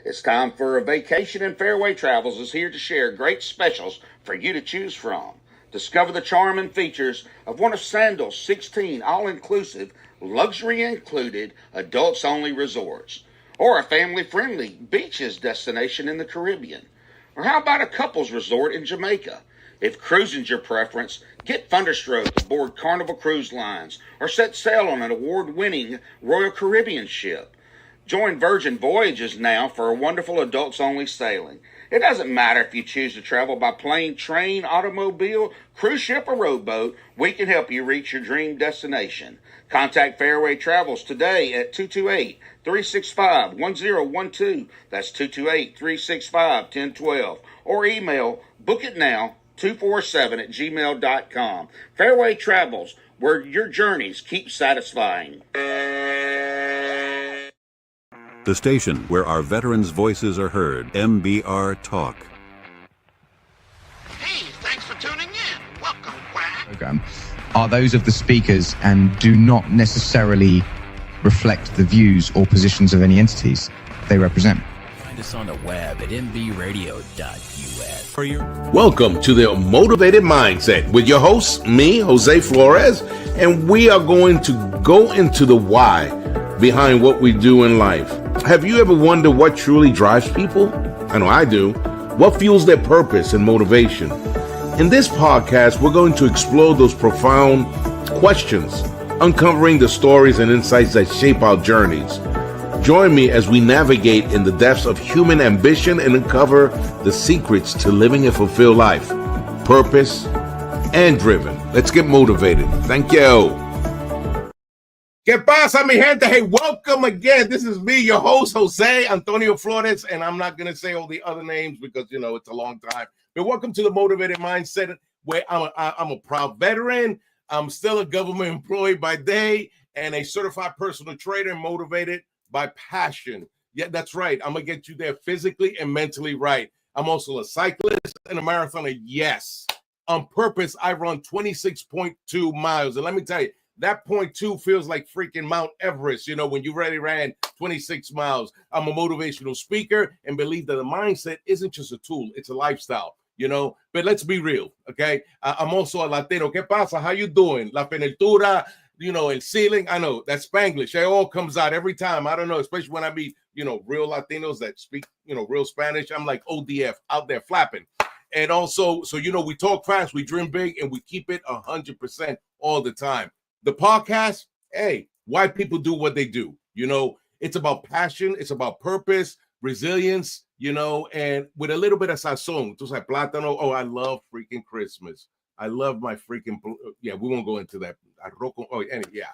It's time for a vacation, and Fairway Travels is here to share great specials for you to choose from. Discover the charm and features of one of Sandal's 16 all-inclusive, luxury-included, adults-only resorts, or a family-friendly beaches destination in the Caribbean. Or how about a couples resort in Jamaica? If cruising's your preference, get Thunderstroke aboard Carnival Cruise Lines or set sail on an award-winning Royal Caribbean ship. Join Virgin Voyages now for a wonderful adults-only sailing. It doesn't matter if you choose to travel by plane, train, automobile, cruise ship, or rowboat, we can help you reach your dream destination. Contact Fairway Travels today at 228-365-1012. That's 228-365-1012. Or email bookitnow247@gmail.com. Fairway Travels, where your journeys keep satisfying. The station where our veterans' voices are heard, MBR Talk. Hey, thanks for tuning in. Welcome, Quack. Program are those of the speakers and do not necessarily reflect the views or positions of any entities they represent. Find us on the web at mbradio.us. Welcome to the Motivated Mindset with your host, me, Jose Flores, and we are going to go into the why behind what we do in life. Have you ever wondered what truly drives people? I know I do. What fuels their purpose and motivation? In this podcast, we're going to explore those profound questions, uncovering the stories and insights that shape our journeys. Join me as we navigate in the depths of human ambition and uncover the secrets to living a fulfilled life, purpose, and driven. Let's get motivated. Thank you. ¿Qué pasa, mi gente? Hey, welcome again. This is me, your host, Jose Antonio Flores, and I'm not going to say all the other names because, you know, it's a long time. But welcome to the Motivated Mindset, where I'm a proud veteran. I'm still a government employee by day and a certified personal trainer, motivated by passion. Yeah, that's right. I'm going to get you there physically and mentally right. I'm also a cyclist and a marathoner. Yes. On purpose, I run 26.2 miles. And let me tell you, that 0.2 feels like freaking Mount Everest, you know, when you already ran 26 miles. I'm a motivational speaker and believe that the mindset isn't just a tool, it's a lifestyle, you know. But let's be real, okay? I'm also a Latino. ¿Qué pasa? How you doing? La penaltura, you know, el ceiling. I know, that's Spanglish. It all comes out every time. I don't know, especially when I meet, you know, real Latinos that speak, you know, real Spanish. I'm like ODF, out there flapping. And also, so, you know, we talk fast, we dream big, and we keep it 100% all the time. The podcast, hey, why people do what they do. You know, it's about passion. It's about purpose, resilience, you know, and with a little bit of sazon. Just like plátano. Oh, I love freaking Christmas. I love my freaking, yeah, we won't go into that. Oh, anyway, yeah.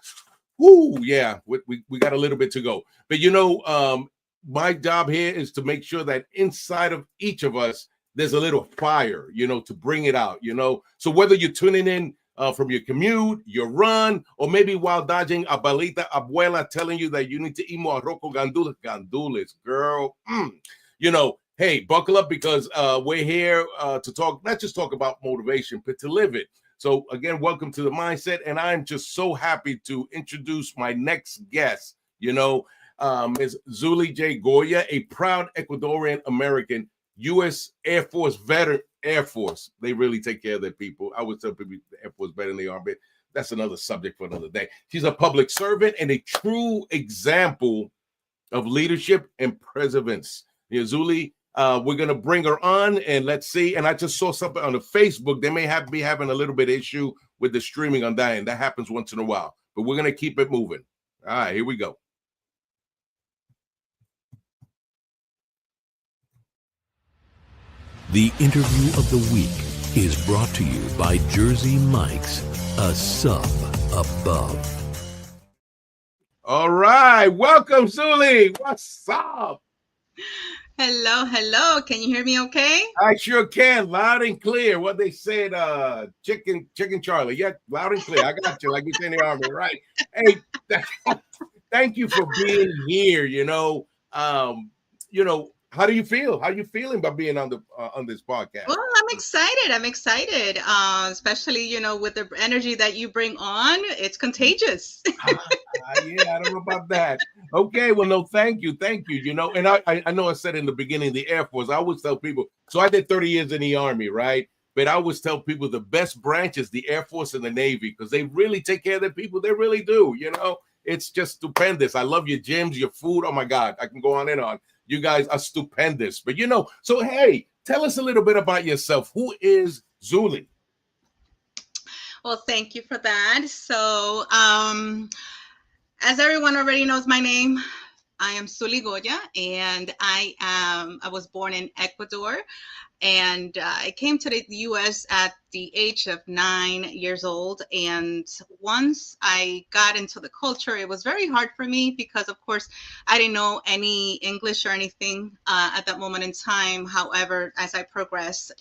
Woo, yeah, we got a little bit to go. But, you know, my job here is to make sure that inside of each of us, there's a little fire, you know, to bring it out, you know. So whether you're tuning in from your commute, your run, or maybe while dodging abuelita, abuela telling you that you need to eat more arroz con gandules, girl. You know, hey, buckle up because we're here to talk, not just talk about motivation, but to live it. So again, welcome to the Mindset, and I'm just so happy to introduce my next guest. You know, is Zully J. Goya, a proud Ecuadorian American, U.S. Air Force veteran. Air Force, they really take care of their people. I would tell people the Air Force better than the Army. That's another subject for another day. She's a public servant and a true example of leadership and perseverance. You know, Zully, we're gonna bring her on and let's see. And I just saw something on the Facebook. They may be having a little bit of issue with the streaming on that, and that happens once in a while. But we're gonna keep it moving. All right, here we go. The interview of the week is brought to you by Jersey Mike's, a sub above. All right, welcome, Zully. What's up? Hello. Can you hear me okay? I sure can, loud and clear. What they said, chicken Charlie. Yeah, loud and clear. I got you, like you say in the Army, right? Hey, thank you for being here. You know, How do you feel? How you feeling about being on the on this podcast? Well, I'm excited. I'm excited, especially, with the energy that you bring on. It's contagious. Yeah, I don't know about that. Okay, well, no, thank you. And I know I said in the beginning, the Air Force, I always tell people, so I did 30 years in the Army, right? But I always tell people the best branch is the Air Force and the Navy, because they really take care of their people. They really do, It's just stupendous. I love your gyms, your food. Oh, my God, I can go on and on. You guys are stupendous. But, so, hey, tell us a little bit about yourself. Who is Zully? Well, thank you for that. So, as everyone already knows my name, I am Zully Goya, and I was born in Ecuador, and I came to the U.S. at the age of 9 years old. And once I got into the culture, it was very hard for me because, of course, I didn't know any English or anything at that moment in time. However, as I progressed,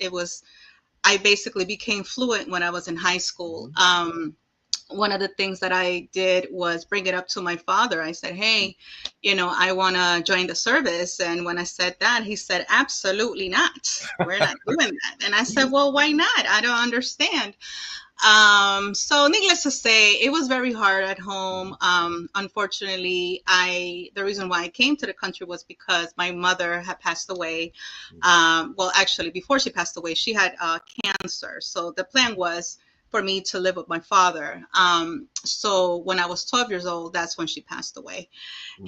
I basically became fluent when I was in high school. One of the things that I did was bring it up to my father. I said, hey, I want to join the service. And when I said that, he said, absolutely not. We're not doing that. And I said, well, why not? I don't understand. So needless to say, it was very hard at home. Unfortunately, the reason why I came to the country was because my mother had passed away. Well, actually, before she passed away, she had cancer. So the plan was for me to live with my father. So when I was 12 years old, that's when she passed away.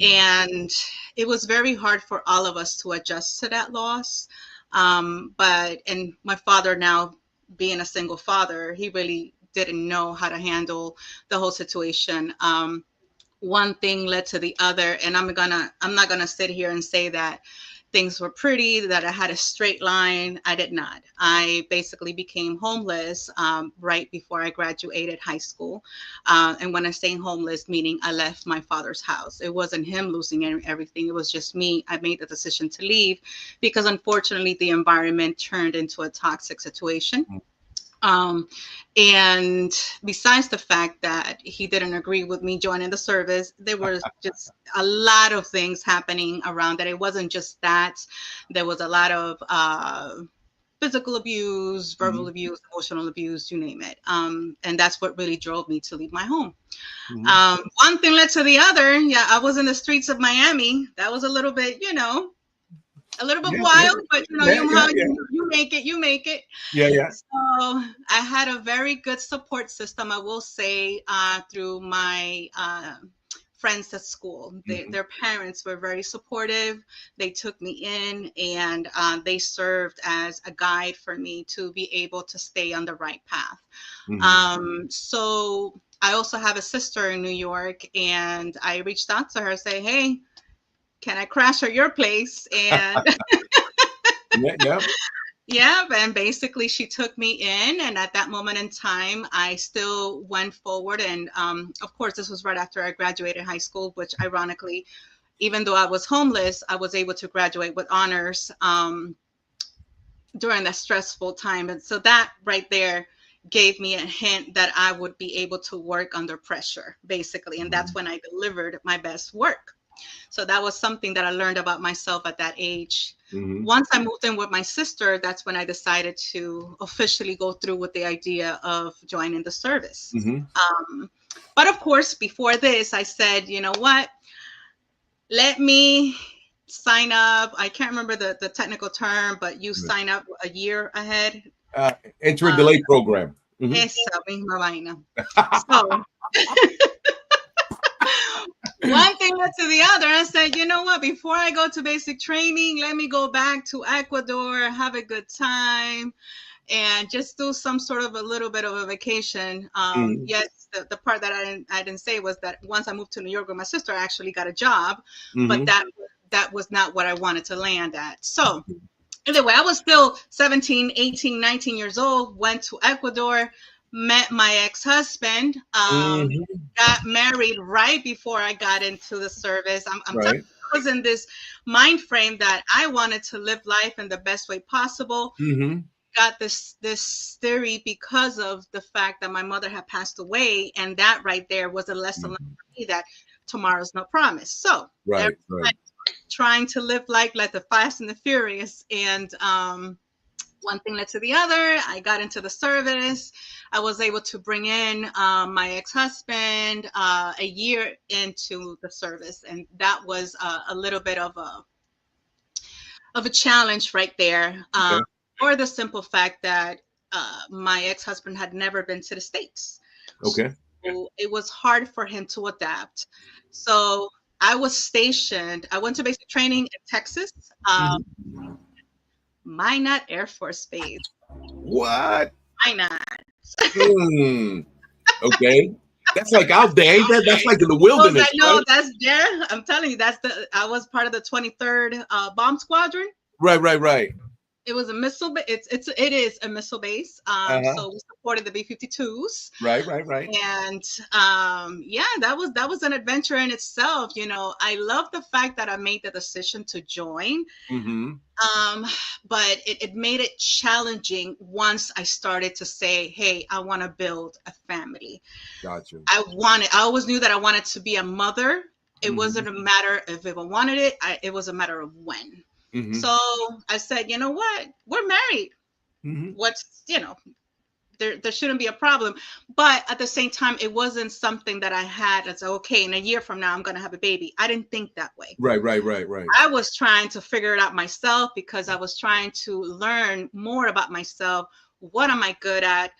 And it was very hard for all of us to adjust to that loss. And my father, now being a single father, he really didn't know how to handle the whole situation. One thing led to the other, and I'm not gonna sit here and say that things were pretty, that I had a straight line. I did not. I basically became homeless right before I graduated high school. And when I say homeless, meaning I left my father's house. It wasn't him losing everything. It was just me. I made the decision to leave because unfortunately the environment turned into a toxic situation. And besides the fact that he didn't agree with me joining the service, there was just a lot of things happening around that. It wasn't just that. There was a lot of physical abuse, verbal abuse, emotional abuse, you name it. And that's what really drove me to leave my home. One thing led to the other. Yeah, I was in the streets of Miami. That was a little bit, wild, but you make it. Yeah. So I had a very good support system, I will say, through my friends at school. Their parents were very supportive. They took me in, and they served as a guide for me to be able to stay on the right path. So I also have a sister in New York, and I reached out to her, say, hey, can I crash at your place? And yeah, and basically she took me in, and at that moment in time, I still went forward. And of course, this was right after I graduated high school, which ironically, even though I was homeless, I was able to graduate with honors during that stressful time. And so that right there gave me a hint that I would be able to work under pressure, basically. And that's when I delivered my best work. So that was something that I learned about myself at that age. Once I moved in with my sister, that's when I decided to officially go through with the idea of joining the service. But of course, before this, I said, you know what, let me sign up. I can't remember the technical term, but you sign up a year ahead. Entry delay program. Esa misma vaina. So one thing led to the other. I said, you know what, before I go to basic training, let me go back to Ecuador, have a good time, and just do some sort of a little bit of a vacation. Yes, the part that I didn't say was that once I moved to New York with my sister, I actually got a job, but that was not what I wanted to land at. So anyway, I was still 17, 18, 19 years old, went to Ecuador, met my ex-husband, got married right before I got into the service. I'm right. I was in this mind frame that I wanted to live life in the best way possible. Got this theory because of the fact that my mother had passed away, and that right there was a lesson for me that tomorrow's no promise. So trying to live like the Fast and the Furious. And one thing led to the other. I got into the service. I was able to bring in my ex-husband a year into the service, and that was a little bit of a challenge right there. For the simple fact that my ex-husband had never been to the States. Okay. So it was hard for him to adapt. So I was stationed. I went to basic training in Texas, Minot Air Force Base. What? Minot. Okay. That's like out there, ain't that? That's like in the wilderness. I know right? that's there. I'm telling you, I was part of the 23rd Bomb Squadron. Right. It was a missile. It is a missile base. So we supported the B-52s. Right. And yeah, that was an adventure in itself. You know, I love the fact that I made the decision to join. But it made it challenging once I started to say, hey, I want to build a family. Gotcha. I always knew that I wanted to be a mother. It wasn't a matter of if I wanted it. It was a matter of when. So I said, you know what? We're married. What's, there shouldn't be a problem. But at the same time, it wasn't something that I had as, okay, in a year from now, I'm going to have a baby. I didn't think that way. Right. I was trying to figure it out myself because I was trying to learn more about myself. What am I good at?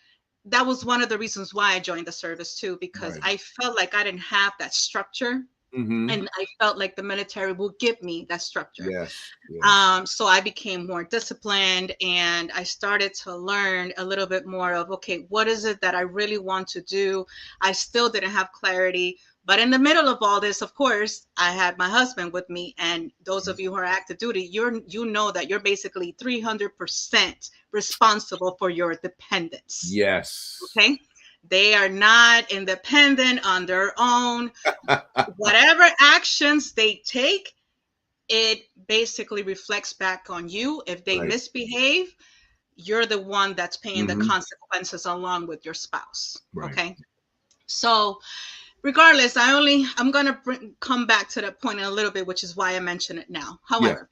That was one of the reasons why I joined the service too, because I felt like I didn't have that structure. And I felt like the military will give me that structure. Yes. So I became more disciplined, and I started to learn a little bit more of, okay, what is it that I really want to do? I still didn't have clarity. But in the middle of all this, of course, I had my husband with me. And those of you who are active duty, you know that you're basically 300% responsible for your dependents. Yes. Okay. They are not independent on their own. Whatever actions they take, it basically reflects back on you. If they misbehave, you're the one that's paying the consequences along with your spouse. Okay. So regardless, I'm going to come back to that point in a little bit, which is why I mention it now. However,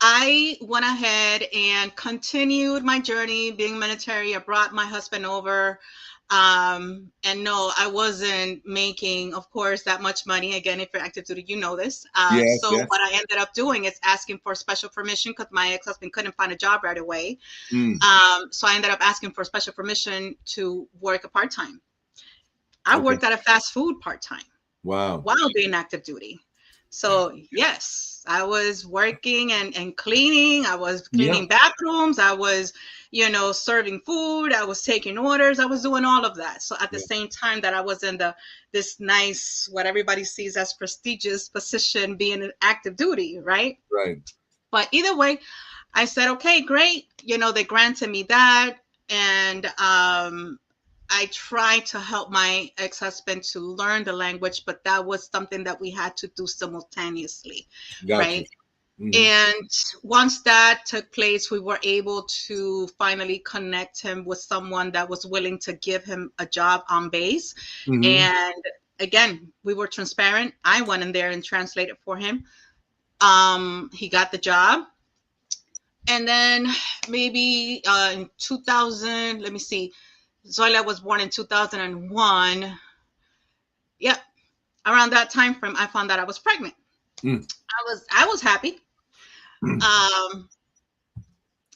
I went ahead and continued my journey being military. I brought my husband over. And no, I wasn't making, of course, that much money. Again, if you're active duty, you know this. What I ended up doing is asking for special permission because my ex-husband couldn't find a job right away. So I ended up asking for special permission to work a part-time. I worked at a fast food part-time. Wow. While being active duty. So yes, I was working and cleaning. I was cleaning bathrooms. I was, serving food. I was taking orders. I was doing all of that. So at the same time that I was in this nice, what everybody sees as prestigious position, being an active duty, right? Right. But either way, I said, okay, great. They granted me that. And I tried to help my ex-husband to learn the language, but that was something that we had to do simultaneously, right? And once that took place, we were able to finally connect him with someone that was willing to give him a job on base. And again, we were transparent. I went in there and translated for him. He got the job. And then maybe in 2000, let me see. Zully was born in 2001. Yep. Around that time frame, I found out I was pregnant. I was happy.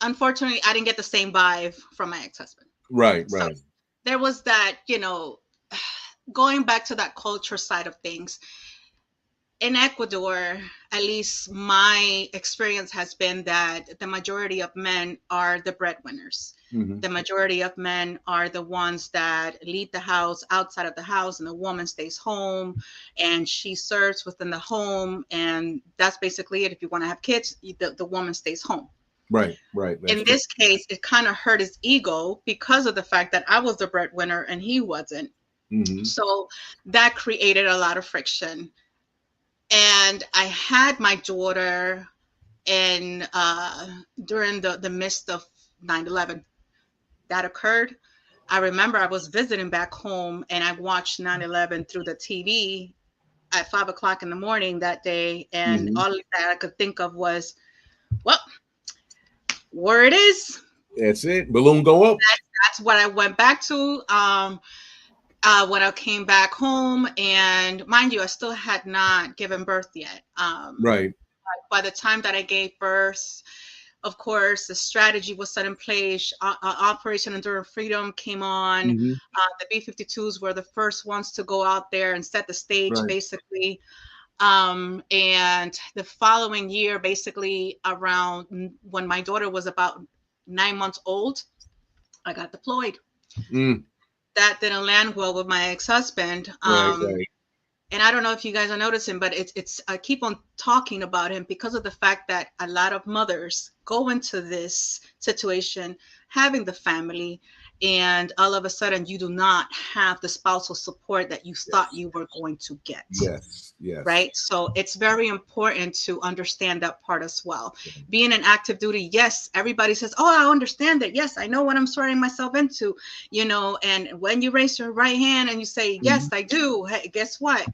Unfortunately, I didn't get the same vibe from my ex-husband. Right. So there was that, going back to that culture side of things. In Ecuador, at least my experience has been that the majority of men are the breadwinners. The majority of men are the ones that lead the house outside of the house, and the woman stays home and she serves within the home. And that's basically it. If you want to have kids, the woman stays home. Right. In this case, it kind of hurt his ego because of the fact that I was the breadwinner and he wasn't. So that created a lot of friction. And I had my daughter during the midst of 9/11. That occurred. I remember I was visiting back home and I watched 9/11 through the TV at 5 o'clock in the morning that day, and Mhm. all that I could think of was, well, where it is. That's it. Balloon go up. That's what I went back to. When I came back home, and mind you, I still had not given birth yet. Right. By the time that I gave birth, of course, the strategy was set in place. Operation Enduring Freedom came on. Mhm. The B-52s were the first ones to go out there and set the stage, Right. basically. And the following year, basically around when my daughter was about 9 months old, I got deployed. Mm. That didn't land well with my ex-husband. Right. And I don't know if you guys are noticing, but it's I keep on talking about him because of the fact that a lot of mothers go into this situation having the family, and all of a sudden you do not have the spousal support that you thought you were going to get. Yes. Right. So it's very important to understand that part as well. Being in active duty, yes, everybody says, oh, I understand it. Yes, I know what I'm throwing myself into, and when you raise your right hand and you say, yes, I do, hey, guess what?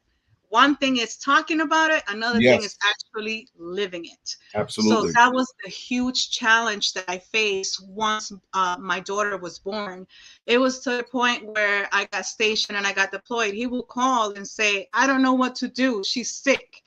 One thing is talking about it. Another thing is actually living it. Absolutely. So that was the huge challenge that I faced once my daughter was born. It was to the point where I got stationed and I got deployed. He will call and say, I don't know what to do. She's sick.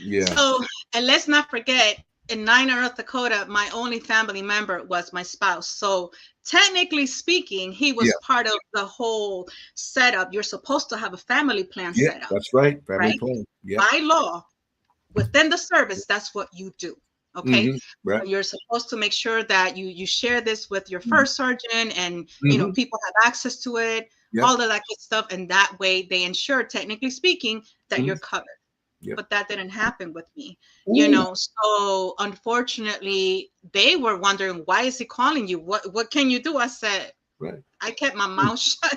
Yeah. So, and let's not forget, in Niner, North Dakota, my only family member was my spouse. So technically speaking, he was part of the whole setup. You're supposed to have a family plan set up. That's right. Family plan. Yeah. By law, within the service, that's what you do. Okay. Mhm. Right. So you're supposed to make sure that you share this with your first sergeant, and people have access to it, all of that good stuff. And that way they ensure, technically speaking, that you're covered. But that didn't happen with me, so unfortunately they were wondering, why is he calling you? What can you do? I said, I kept my mouth shut.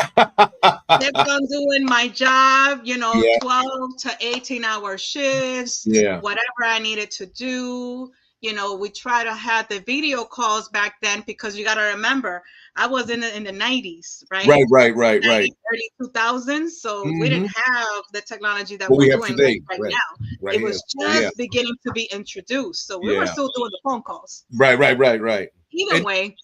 Kept on doing my job, 12 to 18-hour shifts, whatever I needed to do. We try to have the video calls back then, because you got to remember, I was in the 90s, right? Right. Early 2000s. So we didn't have the technology that we're doing right now. It was just beginning to be introduced. So we were still doing the phone calls. Right. Either way,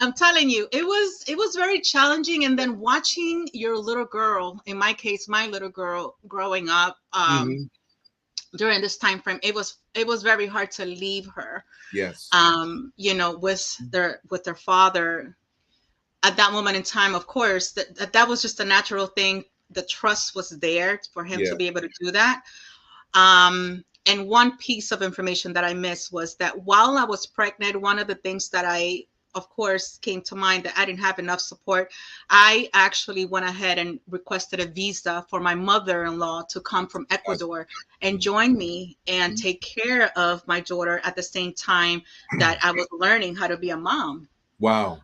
I'm telling you, it was very challenging. And then watching your little girl, in my case, my little girl growing up, during this time frame, it was very hard to leave her. Yes. With their father at that moment in time. Of course, that was just a natural thing. The trust was there for him to be able to do that. And one piece of information that I missed was that while I was pregnant, one of the things that of course, came to mind, that I didn't have enough support. I actually went ahead and requested a visa for my mother-in-law to come from Ecuador and join me and take care of my daughter at the same time that I was learning how to be a mom. Wow.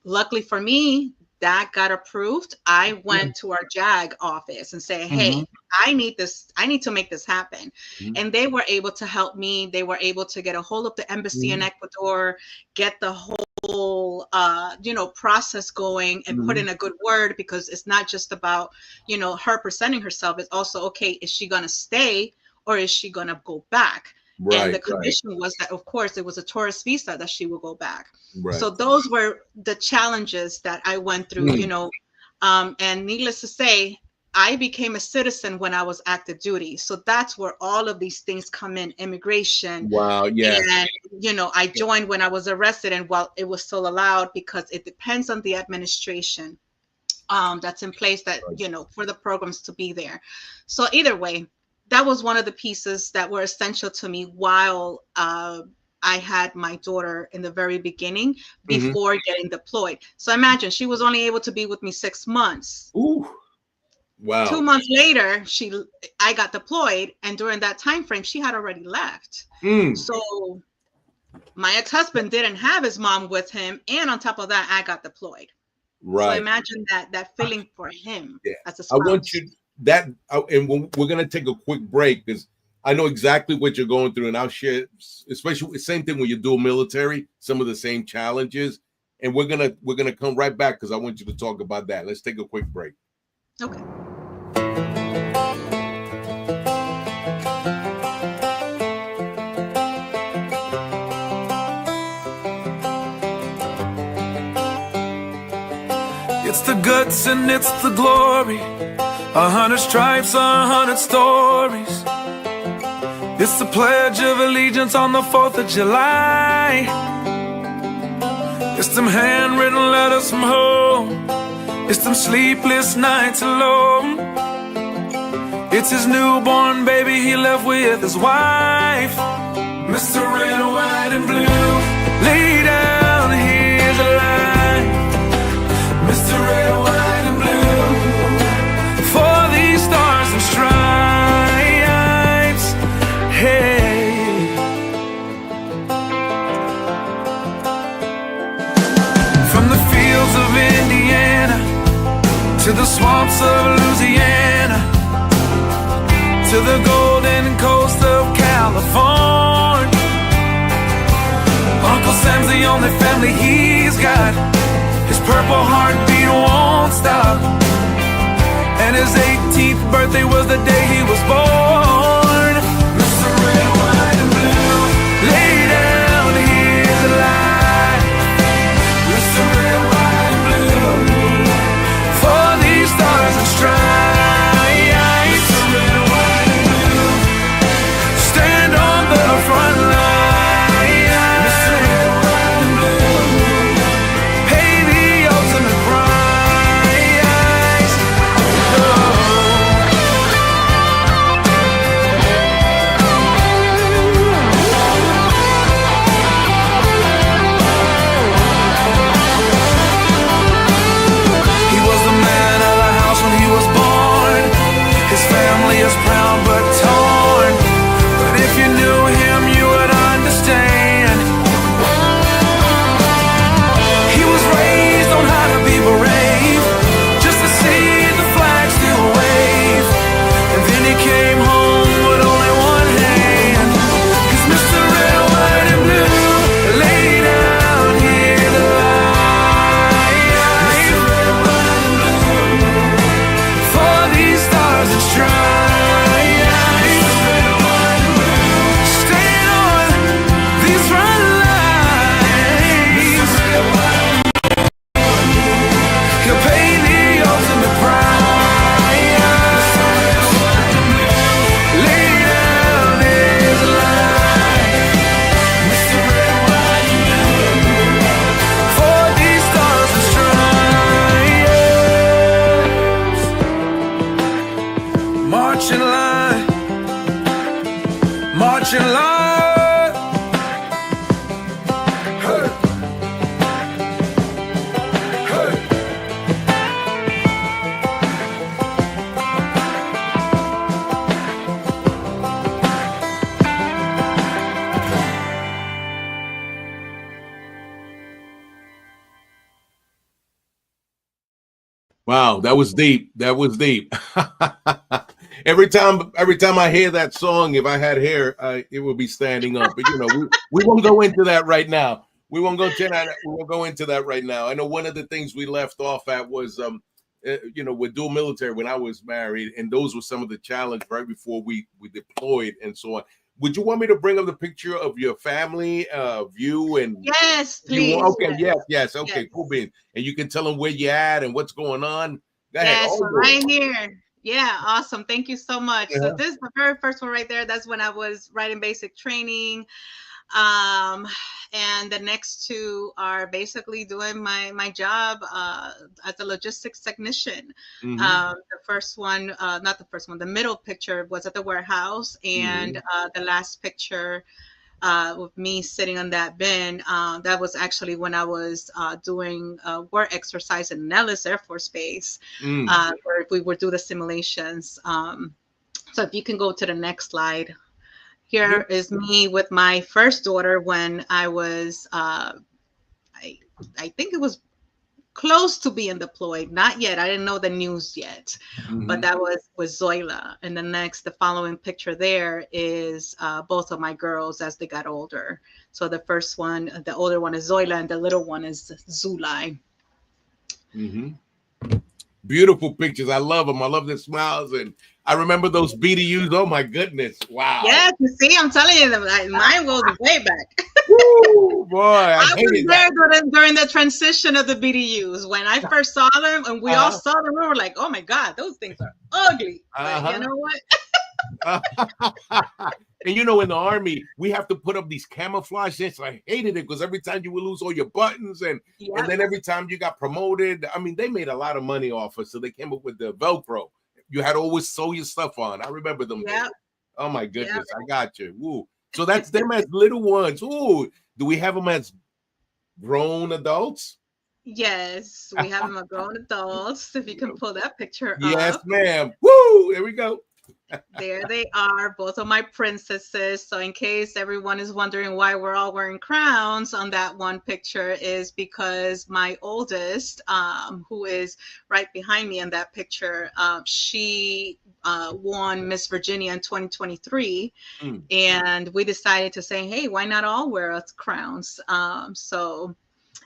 Luckily for me, that got approved. I went to our JAG office and said, hey, I need to make this happen. And they were able to help me. They were able to get a hold of the embassy in Ecuador, get the whole, process going, and put in a good word, because it's not just about, her presenting herself. It's also, okay, is she going to stay or is she going to go back? And the condition was that, of course, it was a tourist visa that she will go back. So those were the challenges that I went through, and needless to say, I became a citizen when I was active duty. So that's where all of these things come in, immigration. Wow. Yeah. And, I joined when I was arrested, and while it was still allowed, because it depends on the administration that's in place, that, for the programs to be there. So either way, that was one of the pieces that were essential to me while I had my daughter in the very beginning, before getting deployed. So imagine, she was only able to be with me 6 months. Ooh. Wow. 2 months later, I got deployed, and during that time frame, she had already left. So my ex-husband didn't have his mom with him, and on top of that, I got deployed. Right. So imagine that feeling for him as a spouse. I want you and we're gonna take a quick break, because I know exactly what you're going through, and I'll share, especially the same thing when you do military, some of the same challenges. And we're gonna come right back, because I want you to talk about that. Let's take a quick break. Okay. It's the guts and it's the glory. 100 stripes, 100 stories. It's the Pledge of Allegiance on the 4th of July. It's them handwritten letters from home. It's them sleepless nights alone. It's his newborn baby he left with his wife. Mr. Red, White, and Blue, lay down, here's a line. Mr. Red, White, and Blue, for these stars and stripes. Hey. From the fields of Indiana to the swamps of Louisiana, to the golden coast of California, Uncle Sam's the only family he's got. His purple heartbeat won't stop, and his 18th birthday was the day he was born. Mr. Red, White, and Blue, lay down, here's a line. Mr. Red, White, and Blue, for these stars and stripes. Mr. Red, White, and Blue, stand on the front line. Mr. Red, White, and Blue, pay the ultimate price. Oh. He was the man of the house when he was born. His family is proud but torn. But if you knew him, you would understand. He was raised on how to be brave, just to see the flag still wave. And then he came home with only one hand. 'Cause Mr. Red, White, and Blue, lay down here to lie. Mr. Red, White, and Blue, for these stars and stripes. Mr. Red, White, and Blue, stay on these front lines. Mr. Red, White, he'll pay the ultimate price. Mr. Red, White, and Blue, lay down his life. Mr. Red, White, and Blue, for these stars and stripes. March in line, march in line. Hey. Hey. Wow, that was deep. That was deep. every time I hear that song, if I had hair, it would be standing up. But we won't go into that right now. We won't go into that. We won't go into that right now. I know one of the things we left off at was, with dual military when I was married, and those were some of the challenges right before we deployed and so on. Would you want me to bring up the picture of your family, you and? Yes, please. Okay, yes. Okay, yes. Cool beans. And you can tell them where you're at and what's going on. Go ahead. Yes, right here. Yeah, awesome. Thank you so much. Yeah. So this is the very first one right there. That's when I was right in basic training. And the next two are basically doing my job as a logistics technician. Mm-hmm. The middle picture was at the warehouse, and the last picture with me sitting on that bin, that was actually when I was doing work exercise in Nellis Air Force Base, where we would do the simulations. So if you can go to the next slide. Here is me with my first daughter when I was, I think it was close to being deployed. Not yet. I didn't know the news yet, but that was Zoila. And the following picture there is both of my girls as they got older. So the first one, the older one is Zoila, and the little one is Zully. Beautiful pictures. I love them. I love their smiles. And I remember those BDUs. Oh, my goodness. Wow. Yeah, you see, I'm telling you, mine goes way back. Woo, boy, I was hated there that. during the transition of the BDUs. When I first saw them and we all saw them, we were like, oh my God, those things are ugly. But you know what? And you know, in the Army, we have to put up these camouflage things. I hated it because every time you would lose all your buttons, and then every time you got promoted, I mean, they made a lot of money off us. So they came up with the Velcro. You had to always sew your stuff on. I remember them. Yeah. Oh my goodness, I got you. Woo. So that's them as little ones. Ooh, do we have them as grown adults? Yes, we have them as grown adults. If you can pull that picture up. Yes, ma'am. Woo, there we go. There they are, both of my princesses. So in case everyone is wondering why we're all wearing crowns on that one picture, is because my oldest, who is right behind me in that picture, she won Miss Virginia in 2023. And we decided to say, hey, why not all wear us crowns? So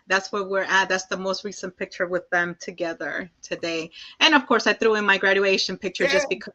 that's where we're at. That's the most recent picture with them together today. And of course, I threw in my graduation picture just because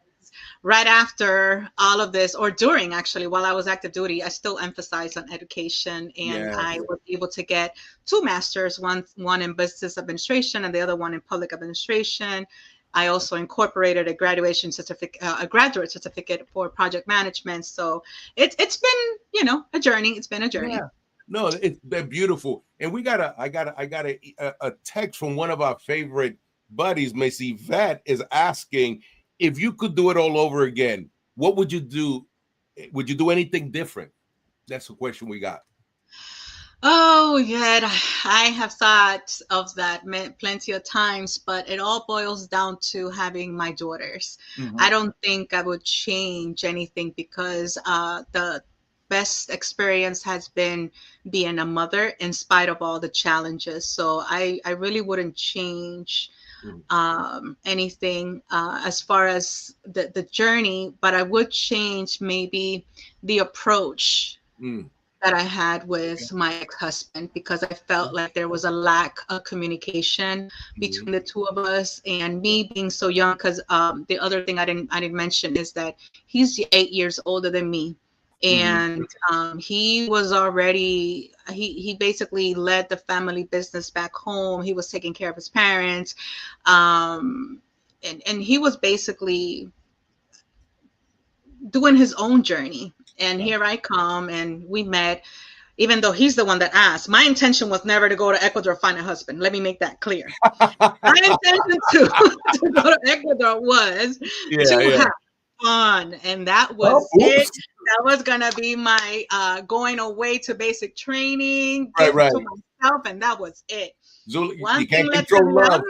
right after all of this, or during actually, while I was active duty, I still emphasized on education, and I was able to get 2 masters, one in business administration and the other one in public administration. I also incorporated a graduation certificate, a graduate certificate for project management. So it's been, a journey. It's been a journey. Yeah. No, they're beautiful. And I got a text from one of our favorite buddies, Miss Yvette, is asking, if you could do it all over again, what would you do? Would you do anything different? That's the question we got. Oh, yeah, I have thought of that plenty of times, but it all boils down to having my daughters. I don't think I would change anything because the best experience has been being a mother in spite of all the challenges. So I really wouldn't change anything as far as the journey, but I would change maybe the approach that I had with my ex-husband, because I felt like there was a lack of communication between the two of us, and me being so young, because the other thing I didn't mention is that he's 8 years older than me. And he was already, he basically led the family business back home. He was taking care of his parents. And he was basically doing his own journey. And here I come, and we met, even though he's the one that asked. My intention was never to go to Ecuador to find a husband. Let me make that clear. My intention to go to Ecuador was to have fun, and that was it. That was gonna be my going away to basic training, to myself, and that was it. Zully, you can't control love.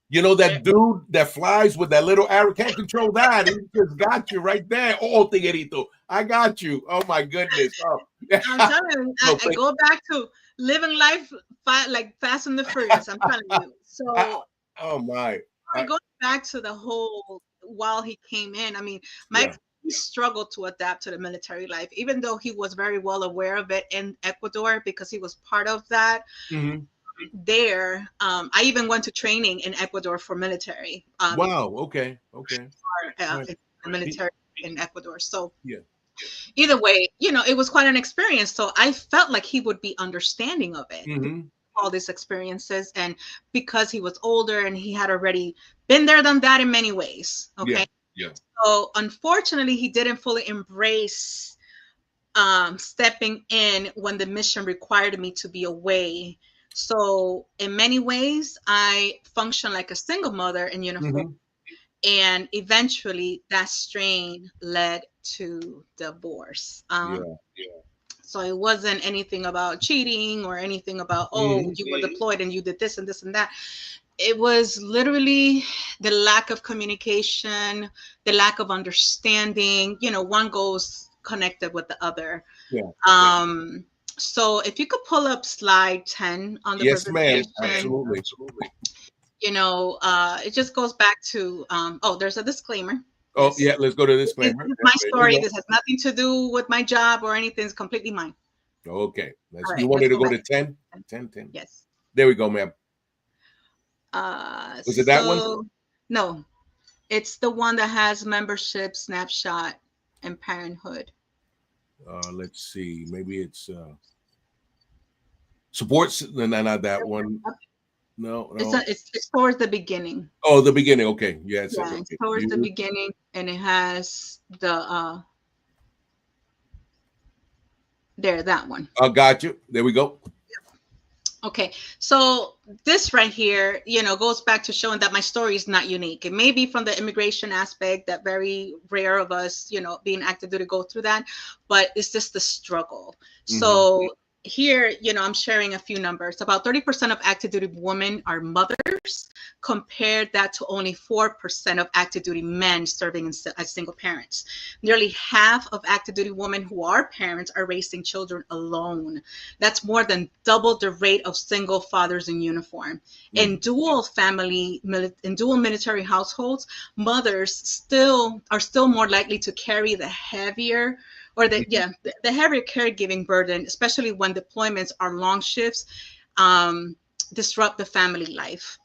You know that dude that flies with that little arrow, can't control that. He just got you right there. Oh, Tiguerito, I got you. Oh my goodness. Oh. I'm telling you, I go back to living life like Fast and the Furious. I'm telling you. So, oh my. Going back to the whole, while he came in, I mean, he struggled to adapt to the military life, even though he was very well aware of it in Ecuador because he was part of that. There, I even went to training in Ecuador for military. Wow. Okay. Military in Ecuador. So either way, it was quite an experience. So I felt like he would be understanding of it. All these experiences, and because he was older and he had already been there, done that in many ways. Okay. So unfortunately, he didn't fully embrace stepping in when the mission required me to be away. So in many ways, I functioned like a single mother in uniform. And eventually that strain led to divorce. So it wasn't anything about cheating or anything about, you were deployed and you did this and this and that. It was literally the lack of communication, the lack of understanding. One goes connected with the other. So if you could pull up slide 10 on the presentation. Yes, ma'am. Absolutely. It just goes back to, there's a disclaimer. Oh, yeah, let's go to this disclaimer. This is my story. This has nothing to do with my job or anything. It's completely mine. Okay. You wanted to go to 10? 10. Yes. There we go, ma'am. Was it that one? No, it's the one that has membership, snapshot, and parenthood. Let's see. Maybe it's supports. No, not that one. No. It's towards the beginning. Oh, the beginning. Okay. Yeah. It's towards the beginning, and it has the that one. Got you. There we go. Okay, so this right here, goes back to showing that my story is not unique. It may be from the immigration aspect, that very rare of us, being active duty go through that, but it's just the struggle. Mm-hmm. So here, I'm sharing a few numbers. About 30% of active duty women are mothers, compared that to only 4% of active duty men serving as single parents. Nearly half of active duty women who are parents are raising children alone. That's more than double the rate of single fathers in uniform. In dual military households, mothers are still more likely to carry the heavier the heavier caregiving burden, especially when deployments are long shifts, disrupt the family life.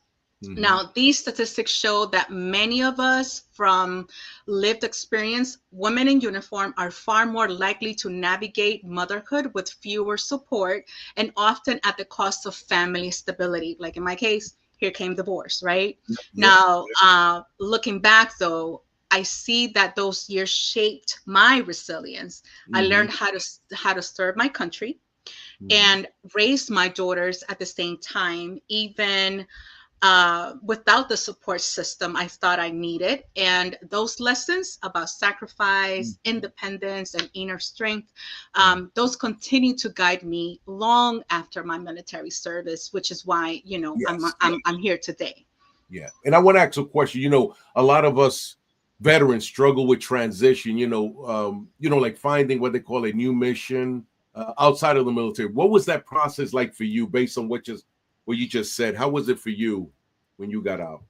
Mm-hmm. Now, these statistics show that many of us, from lived experience, women in uniform are far more likely to navigate motherhood with fewer support, and often at the cost of family stability. Like in my case, here came divorce, right? Yes. Now, looking back though, I see that those years shaped my resilience. Mm-hmm. I learned how to serve my country, mm-hmm. and raise my daughters at the same time, even without the support system I thought I needed. And those lessons about sacrifice, mm-hmm. independence, and inner strength, those continue to guide me long after my military service, which is why, yes. I'm here today. Yeah. And I want to ask a question. A lot of us veterans struggle with transition, like finding what they call a new mission outside of the military. What was that process like for you, based on what you just said? How was it for you when you got out?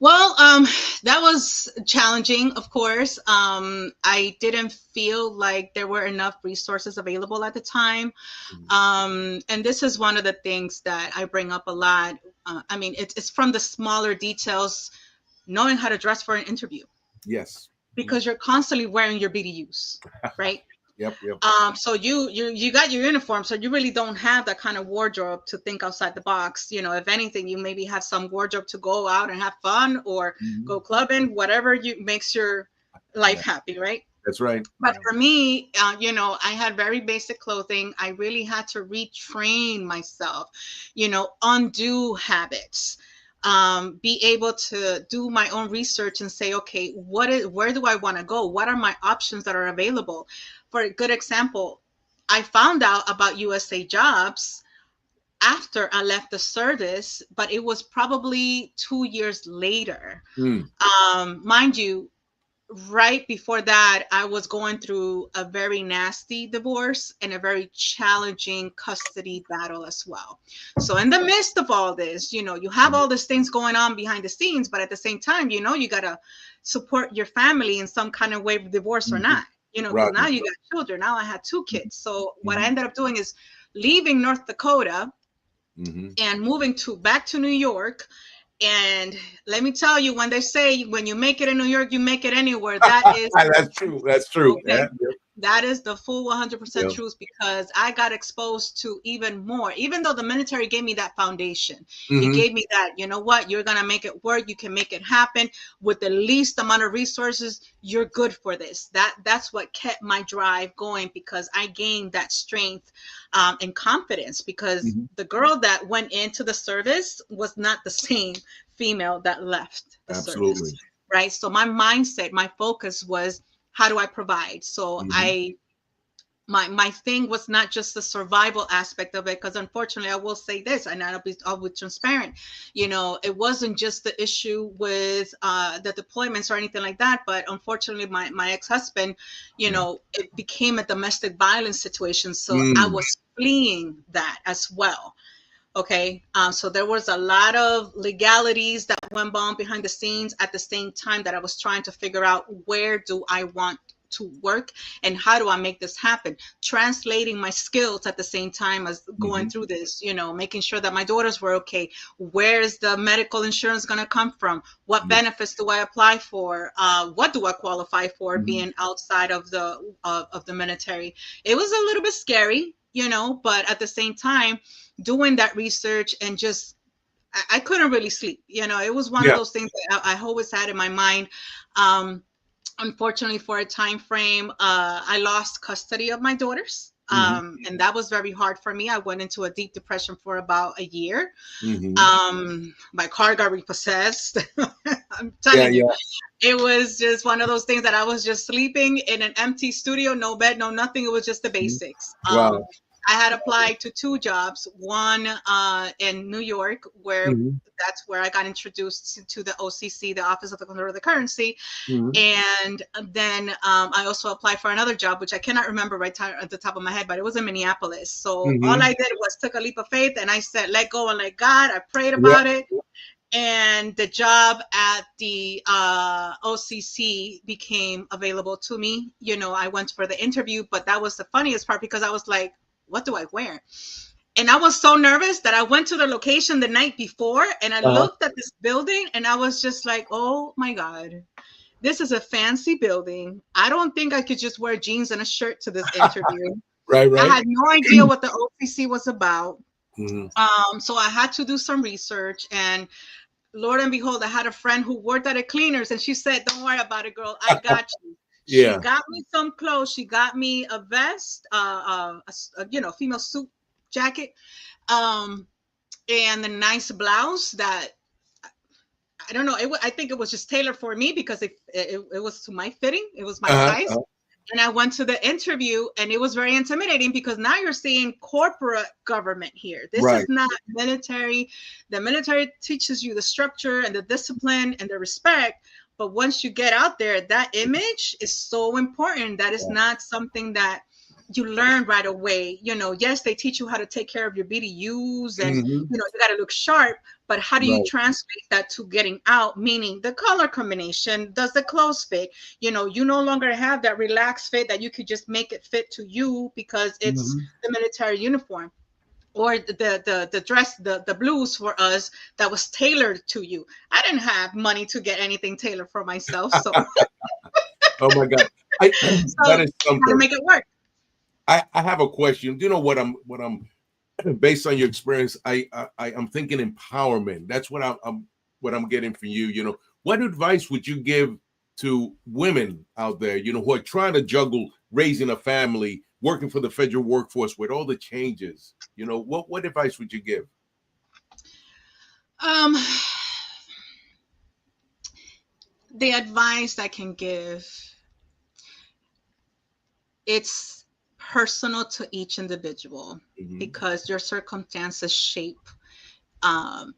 Well, that was challenging, of course. I didn't feel like there were enough resources available at the time. Mm-hmm. And this is one of the things that I bring up a lot. It's from the smaller details, knowing how to dress for an interview. Yes. Because you're constantly wearing your BDUs, right? Yep. So you got your uniform, so you really don't have that kind of wardrobe to think outside the box. If anything, you maybe have some wardrobe to go out and have fun, or mm-hmm. go clubbing, whatever makes your life happy, right? That's right. But for me, I had very basic clothing. I really had to retrain myself, undo habits. Be able to do my own research and say, okay, where do I want to go? What are my options that are available? For a good example, I found out about USA Jobs after I left the service, but it was probably 2 years later. Mind you, right before that, I was going through a very nasty divorce and a very challenging custody battle as well. So in the midst of all this, you have all these things going on behind the scenes, but at the same time, you got to support your family in some kind of way, divorce or not. Right. Now you got children. Now I had 2 kids. So what I ended up doing is leaving North Dakota, mm-hmm. and moving back to New York. And let me tell you, when they say when you make it in New York, you make it anywhere, that is that's true. Okay? Yeah. That is the full 100% truth, because I got exposed to even more. Even though the military gave me that foundation, mm-hmm. It gave me that, you're going to make it work. You can make it happen with the least amount of resources. You're good for this. That's what kept my drive going, because I gained that strength and confidence, because mm-hmm. the girl that went into the service was not the same female that left the service. Right. So my mindset, my focus was, how do I provide? So mm-hmm. My thing was not just the survival aspect of it, because unfortunately, I will say this, and I'll be transparent. It wasn't just the issue with the deployments or anything like that, but unfortunately, my ex-husband, it became a domestic violence situation. So I was fleeing that as well. Okay, so there was a lot of legalities that went on behind the scenes at the same time that I was trying to figure out, where do I want to work, and how do I make this happen? Translating my skills at the same time as going through this, making sure that my daughters were okay. Where's the medical insurance going to come from? What benefits do I apply for? What do I qualify for being outside of the military? It was a little bit scary, but at the same time, doing that research and just, I couldn't really sleep. It was one of those things that I always had in my mind. Unfortunately, for a time frame, I lost custody of my daughters. And that was very hard for me. I went into a deep depression for about a year. My car got repossessed. I'm telling you, it was just one of those things that I was just sleeping in an empty studio, no bed, no nothing. It was just the basics. Wow. I had applied to 2 jobs, one in New York, where that's where I got introduced to the OCC, the Office of the Controller of the Currency. And then I also applied for another job, which I cannot remember at the top of my head, but it was in Minneapolis. So all I did was took a leap of faith, and I said, let go and let God. I prayed about it. And the job at the OCC became available to me. I went for the interview, but that was the funniest part, because I was like, what do I wear? And I was so nervous that I went to the location the night before, and I looked at this building, and I was just like, oh my God, this is a fancy building. I don't think I could just wear jeans and a shirt to this interview. Right. I had no idea what the OCC was about. So I had to do some research, and Lord and behold, I had a friend who worked at a cleaners, and she said, don't worry about it, girl. I got you. She got me some clothes. She got me a vest, a female suit jacket, and a nice blouse that, I don't know. I think it was just tailored for me, because it was to my fitting. It was my size. And I went to the interview, and it was very intimidating, because now you're seeing corporate government here. This is not military. The military teaches you the structure and the discipline and the respect. But once you get out there, that image is so important. That is not something that you learn right away. Yes, they teach you how to take care of your BDUs, and you got to look sharp. But how do you translate that to getting out? Meaning the color combination, does the clothes fit? You no longer have that relaxed fit that you could just make it fit to you because it's the military uniform. Or the dress, the blues for us that was tailored to you. I didn't have money to get anything tailored for myself. So oh my God. That is something. How to make it work. I have a question. You know what I'm based on your experience, I'm thinking empowerment. That's what I'm getting from you. What advice would you give to women out there, who are trying to juggle raising a family, working for the federal workforce with all the changes? What advice would you give? The advice I can give, it's personal to each individual, because your circumstances shape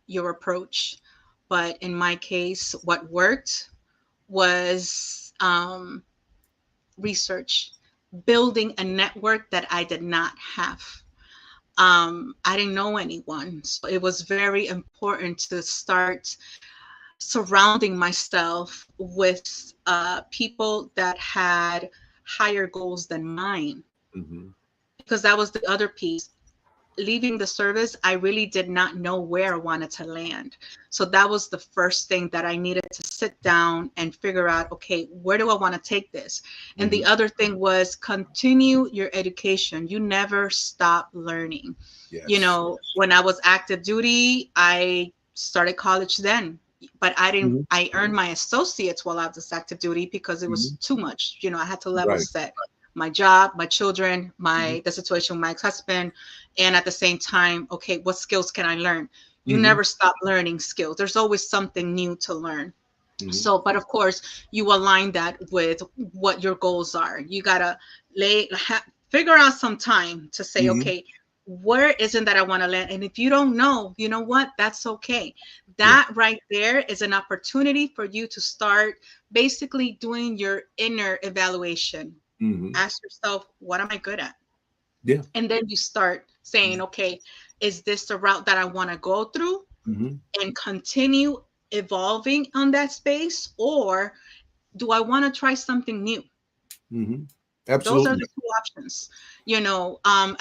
your approach. But in my case, what worked was research, building a network that I did not have. I didn't know anyone. So it was very important to start surrounding myself with people that had higher goals than mine. Because that was the other piece. Leaving the service, I really did not know where I wanted to land. So that was the first thing that I needed to sit down and figure out, okay, where do I want to take this? And the other thing was continue your education. You never stop learning. When I was active duty, I started college then, but I didn't, I earned my associates while I was active duty because it was too much. I had to level set my job, my children, the situation with my ex-husband, and at the same time, okay, what skills can I learn? You never stop learning skills. There's always something new to learn. So, but of course, you align that with what your goals are. You gotta figure out some time to say, okay, where isn't that I want to land? And if you don't know, you know what? That's okay. That right there is an opportunity for you to start basically doing your inner evaluation. Ask yourself, what am I good at? And then you start saying, okay, is this the route that I want to go through and continue evolving on that space? Or do I want to try something new? Mm-hmm. Those are Absolutely. the two options.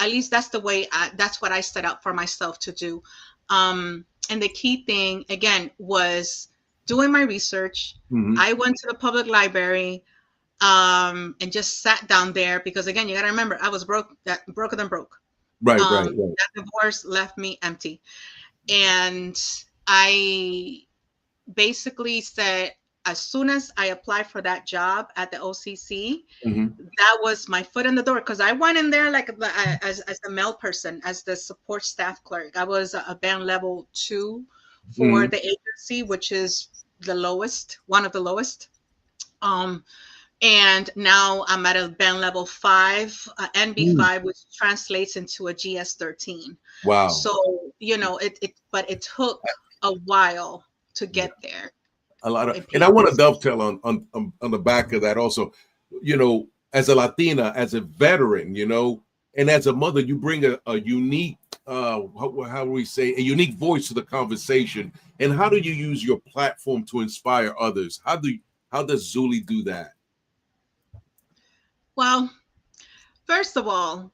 At least that's the way that's what I set out for myself to do. And the key thing again was doing my research. Mm-hmm. I went to the public library and just sat down there because again, you got to remember, I was broker than broke. Right, right, right. That divorce left me empty, and I basically said, as soon as I applied for that job at the OCC, Mm-hmm. that was my foot in the door because I went in there like as a male person, as the support staff clerk. I was a band level 2 for Mm-hmm. the agency, which is the lowest, one of the lowest. And now I'm at a band level 5, NB5, which translates into a GS13. Wow. So, but it took a while to get there. A lot of, and I want to dovetail on the back of that also, as a Latina, as a veteran, and as a mother, you bring a unique, how do we say, a unique voice to the conversation. And how do you use your platform to inspire others? How does Zully do that? Well, first of all,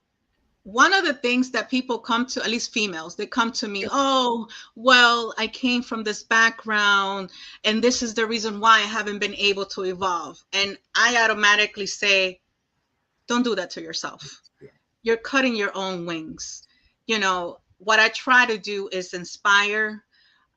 one of the things that people come to, at least females, they come to me, oh, well, I came from this background and this is the reason why I haven't been able to evolve. And I automatically say, don't do that to yourself. You're cutting your own wings. What I try to do is inspire.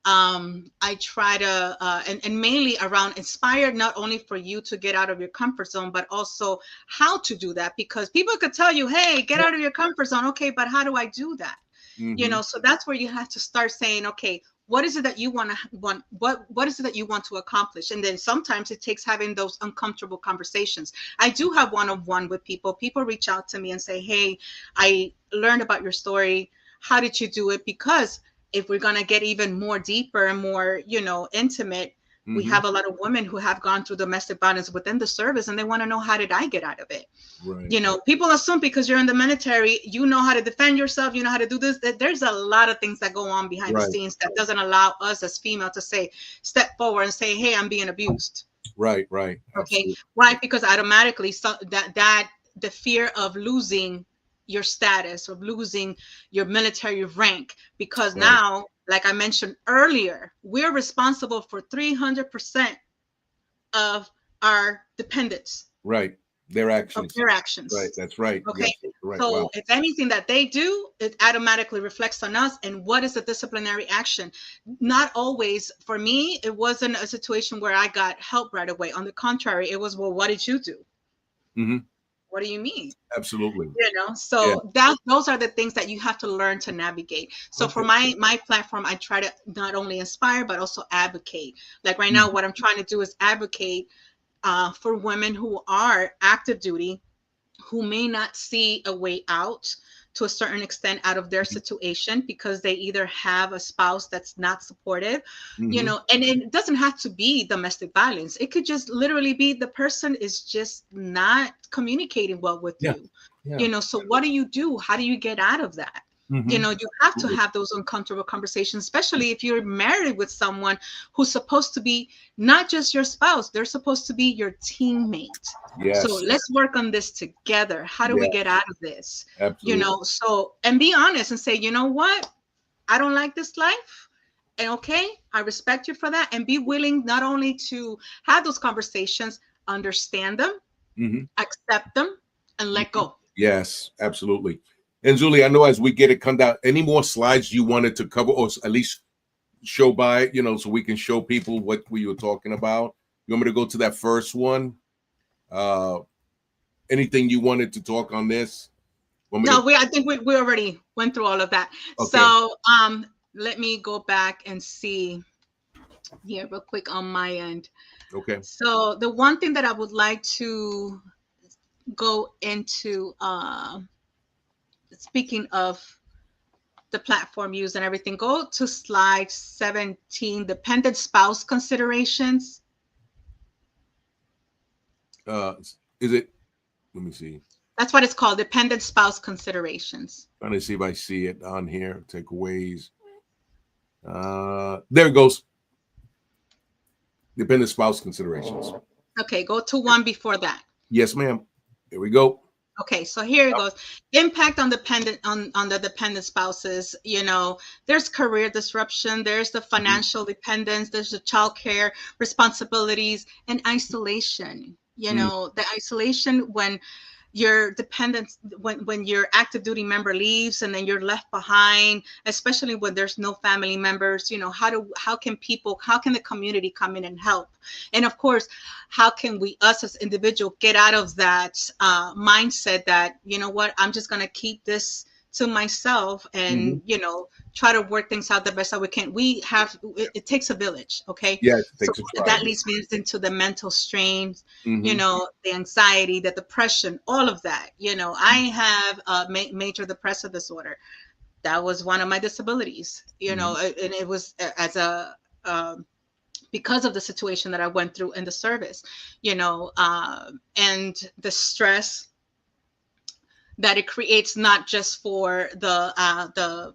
I try to, and mainly around inspired, not only for you to get out of your comfort zone, but also how to do that. Because people could tell you, hey, get out of your comfort zone. Okay, but how do I do that? Mm-hmm. So that's where you have to start saying, okay, what is it that you want? What is it that you want to accomplish? And then sometimes it takes having those uncomfortable conversations. I do have one-on-one with people. People reach out to me and say, hey, I learned about your story. How did you do it? Because if we're going to get even more deeper and more, intimate, we have a lot of women who have gone through domestic violence within the service and they want to know, how did I get out of it? Right. People assume because you're in the military, you know how to defend yourself, you know how to do this. There's a lot of things that go on behind the scenes that doesn't allow us as female to step forward and say, hey, I'm being abused. Right. Okay. Absolutely. Right. Because automatically that the fear of losing your status, of losing your military rank, because now, like I mentioned earlier, we're responsible for 300% of our dependents. Right. Their actions. Right. That's right. Okay. Yes, right. So Wow. if anything that they do, it automatically reflects on us. And what is the disciplinary action? Not always. For me, it wasn't a situation where I got help right away. On the contrary, it was, well, what did you do? Mm-hmm. What do you mean? Absolutely. So those are the things that you have to learn to navigate. So for my platform, I try to not only inspire, but also advocate. Like right now, what I'm trying to do is advocate for women who are active duty, who may not see a way out to a certain extent out of their situation because they either have a spouse that's not supportive, and it doesn't have to be domestic violence. It could just literally be the person is just not communicating well with you. So what do you do? How do you get out of that? You have to have those uncomfortable conversations, especially if you're married with someone who's supposed to be not just your spouse, they're supposed to be your teammate. Yes. So let's work on this together. How do we get out of this? Absolutely. And be honest and say, you know what? I don't like this life. And okay, I respect you for that. And be willing not only to have those conversations, understand them, accept them, and let go. Yes, absolutely. And Zully, I know as we get it come down, any more slides you wanted to cover, or at least show by, so we can show people what we were talking about? You want me to go to that first one? Anything you wanted to talk on this? I think we already went through all of that. Okay. So let me go back and see here real quick on my end. Okay. So the one thing that I would like to go into, speaking of the platform used and everything, go to slide 17, dependent spouse considerations. Is it? Let me see. That's what it's called, dependent spouse considerations. Trying to see if I see it on here. Takeaways. There it goes. Dependent spouse considerations. Okay, go to one before that. Yes, ma'am. Here we go. Okay, so here it goes. Impact on the dependent spouses. There's career disruption, there's the financial dependence, there's the childcare responsibilities, and isolation. The isolation when your dependent, when your active duty member leaves and then you're left behind, especially when there's no family members. How can the community come in and help? And of course, how can us as individuals get out of that mindset that, I'm just going to keep this to myself and, try to work things out the best that we can. It takes a village. Okay. Yes. So that leads me into the mental strains, the anxiety, the depression, all of that. I have a major depressive disorder. That was one of my disabilities, and it was because of the situation that I went through in the service, and the stress that it creates, not just for the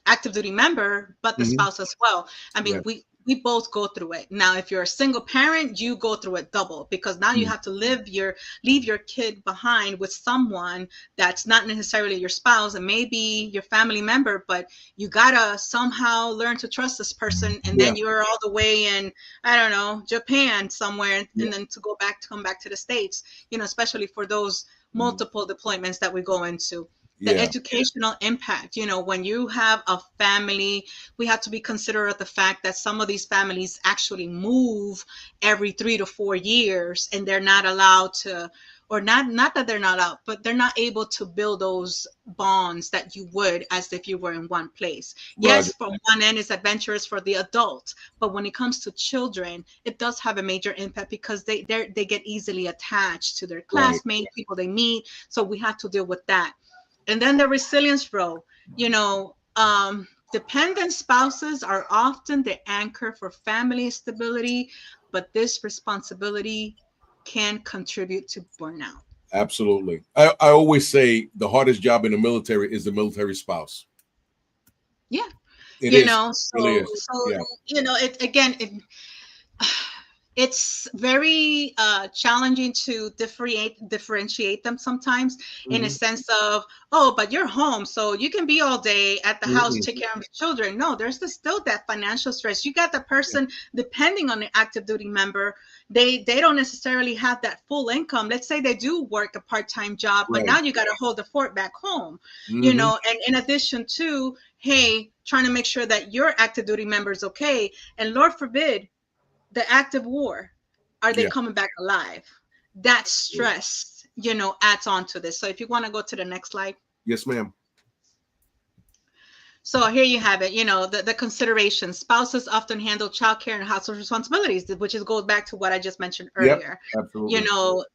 active duty member, but the spouse as well. I mean, we both go through it. Now, if you're a single parent, you go through it double, because now you have to leave your kid behind with someone that's not necessarily your spouse and maybe your family member, but you gotta somehow learn to trust this person. And then you're all the way in, I don't know, Japan somewhere, and then to come back to the States, especially for those multiple deployments that we go into. The educational impact, when you have a family, we have to be considerate of the fact that some of these families actually move every 3 to 4 years, and they're not allowed to, or not that they're not out, but they're not able to build those bonds that you would as if you were in one place. Right. Yes, from one end it's adventurous for the adult, but when it comes to children, it does have a major impact because they get easily attached to their classmates, people they meet. So we have to deal with that. And then the resilience role, dependent spouses are often the anchor for family stability, but this responsibility can contribute to burnout. Absolutely. I always say the hardest job in the military is the military spouse. Yeah. It's very challenging to differentiate them sometimes in a sense of, but you're home, so you can be all day at the house, take care of the children. No, there's still that financial stress. You got the person, depending on the active duty member, they don't necessarily have that full income. Let's say they do work a part-time job, but now you got to hold the fort back home, and in addition to, hey, trying to make sure that your active duty member is okay. And Lord forbid, the active war, are they coming back alive? That stress, adds on to this. So if you want to go to the next slide. Yes, ma'am. So here you have it, the considerations. Spouses often handle childcare and household responsibilities, which goes back to what I just mentioned earlier. Yep, absolutely.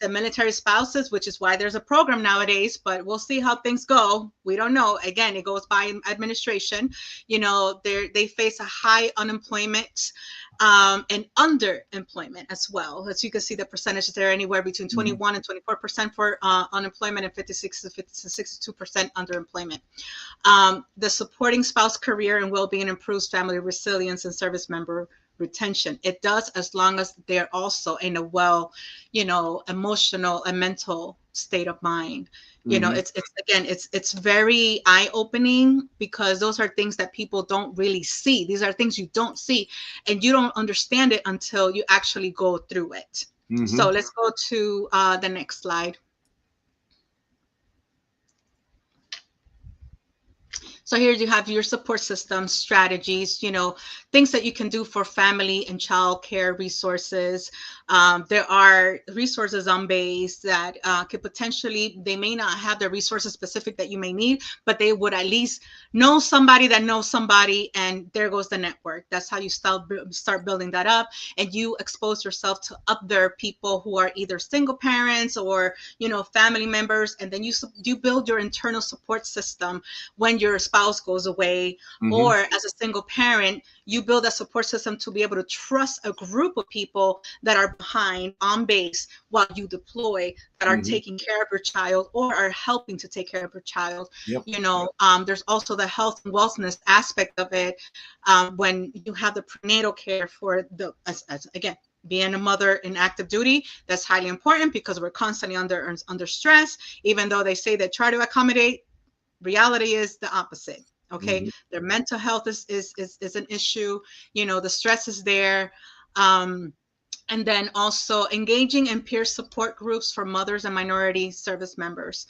The military spouses, which is why there's a program nowadays, but we'll see how things go. We don't know. Again, it goes by administration. They face a high unemployment and underemployment as well. As you can see, the percentages there anywhere between 21 and 24% for unemployment and 56 to 62% underemployment. The supporting spouse career and well-being improves family resilience and service member retention. It does, as long as they're also in a well, emotional and mental state of mind. It's very eye-opening, because those are things that people don't really see. These are things you don't see, and you don't understand it until you actually go through it. So let's go to the next slide. So here you have your support system strategies, things that you can do for family and child care resources. There are resources on base that could potentially, they may not have the resources specific that you may need, but they would at least know somebody that knows somebody, and there goes the network. That's how you start building that up, and you expose yourself to other people who are either single parents or, family members, and then you build your internal support system when your spouse goes away, or as a single parent, you build a support system to be able to trust a group of people that are behind on base while you deploy, that are taking care of your child or are helping to take care of your child. There's also the health and wellness aspect of it, when you have the prenatal care for the, again, being a mother in active duty, that's highly important because we're constantly under stress. Even though they say that try to accommodate, reality is the opposite. Okay, their mental health is an issue. You know, the stress is there. And then also engaging in peer support groups for mothers and minority service members.